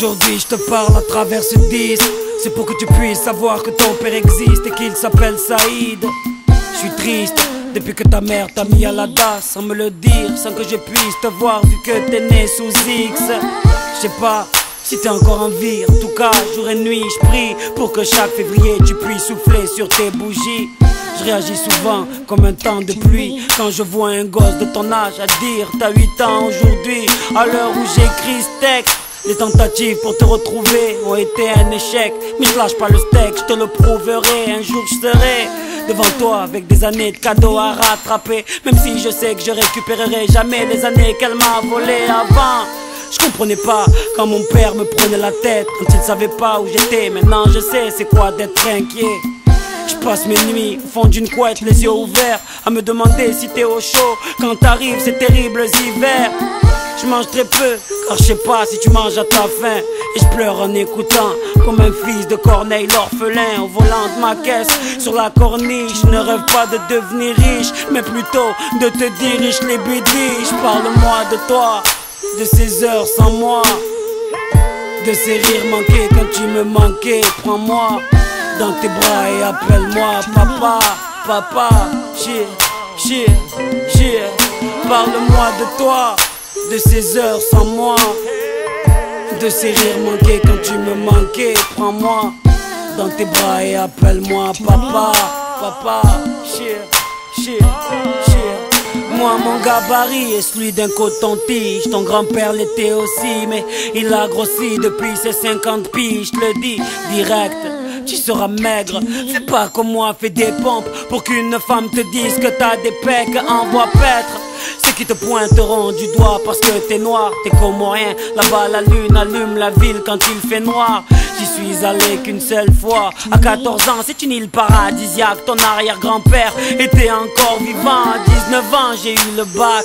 Aujourd'hui je te parle à travers ce disque. C'est pour que tu puisses savoir que ton père existe et qu'il s'appelle Saïd. Je suis triste depuis que ta mère t'a mis à la DAS, sans me le dire, sans que je puisse te voir vu que t'es né sous X. Je sais pas si t'es encore en vie, en tout cas jour et nuit je prie pour que chaque février tu puisses souffler sur tes bougies. Je réagis souvent comme un temps de pluie quand je vois un gosse de ton âge à dire t'as 8 ans aujourd'hui. À l'heure où j'écris ce texte, les tentatives pour te retrouver ont été un échec. Mais je lâche pas le steak, je te le prouverai. Un jour je serai devant toi avec des années de cadeaux à rattraper. Même si je sais que je récupérerai jamais les années qu'elle m'a volées avant. Je comprenais pas quand mon père me prenait la tête, quand il savait pas où j'étais. Maintenant je sais c'est quoi d'être inquiet. Je passe mes nuits au fond d'une couette, les yeux ouverts, à me demander si t'es au chaud quand t'arrives ces terribles hivers. Je mange très peu, car je sais pas si tu manges à ta faim. Et je pleure en écoutant, comme un fils de Corneille l'orphelin. Au volant de ma caisse, sur la corniche. Je ne rêve pas de devenir riche, mais plutôt de te diriger les bidiches. Parle-moi de toi, de ces heures sans moi, de ces rires manqués quand tu me manquais. Prends-moi dans tes bras et appelle-moi papa, papa, chier, chier, chier. Parle-moi de toi, de ces heures sans moi, de ces rires manqués quand tu me manquais. Prends-moi dans tes bras et appelle-moi papa, papa, chier, chier, chier. Moi mon gabarit est celui d'un coton-tige. Ton grand-père l'était aussi, mais il a grossi depuis ses 50 piges. Je te le dis direct, tu seras maigre. Fais pas comme moi, fais des pompes pour qu'une femme te dise que t'as des pecs. Envoie paître ceux qui te pointeront du doigt parce que t'es noir, t'es comorien. Là-bas la lune allume la ville quand il fait noir. J'y suis allé qu'une seule fois, à 14 ans, c'est une île paradisiaque. Ton arrière-grand-père était encore vivant. À 19 ans, j'ai eu le bac,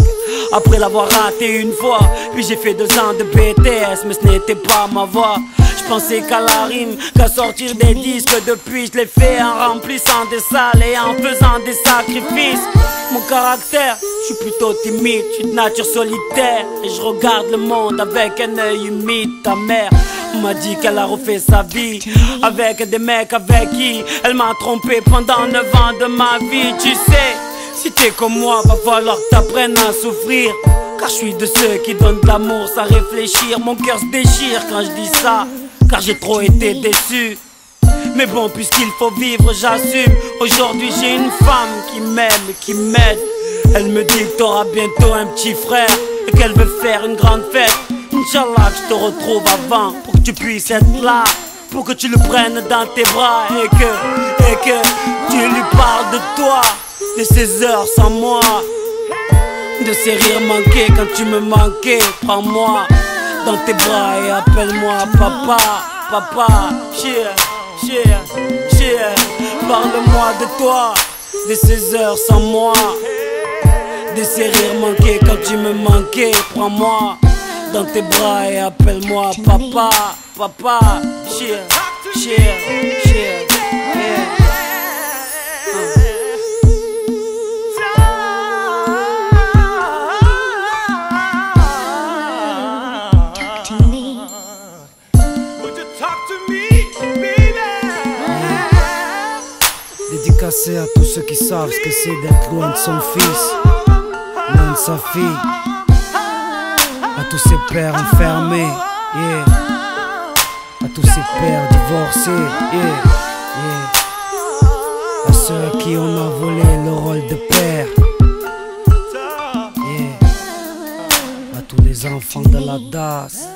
après l'avoir raté une fois. Puis j'ai fait 2 ans de BTS, mais ce n'était pas ma voie. Je pensais qu'à la rime, qu'à sortir des disques. Depuis je l'ai fait en remplissant des salles et en faisant des sacrifices. Mon caractère, je suis plutôt timide, je suis de nature solitaire. Et je regarde le monde avec un œil humide. Ta mère m'a dit qu'elle a refait sa vie avec des mecs avec qui elle m'a trompé pendant 9 ans de ma vie. Tu sais, si t'es comme moi, va falloir que t'apprennes à souffrir. Car je suis de ceux qui donnent de l'amour sans réfléchir. Mon cœur se déchire quand je dis ça, car j'ai trop été déçu. Mais bon, puisqu'il faut vivre, j'assume. Aujourd'hui j'ai une femme qui m'aime, qui m'aide. Elle me dit que t'auras bientôt un petit frère et qu'elle veut faire une grande fête. Inch'Allah que je te retrouve avant, pour que tu puisses être là, pour que tu le prennes dans tes bras et que tu lui parles de toi, de ces heures sans moi, de ces rires manqués quand tu me manquais. Prends-moi dans tes bras et appelle-moi papa, papa, chier, chier, chier. Parle-moi de toi, de ces heures sans moi, de ces rires manqués quand tu me manquais. Prends-moi dans tes bras et appelle-moi papa, papa, chier, chier, chier. Dédicacé à tous ceux qui savent ce que c'est d'être loin de son fils, loin de sa fille. À tous ces pères enfermés, yeah. À tous ces pères divorcés, yeah, yeah. À ceux à qui on a volé le rôle de père, yeah. À tous les enfants de la DAS.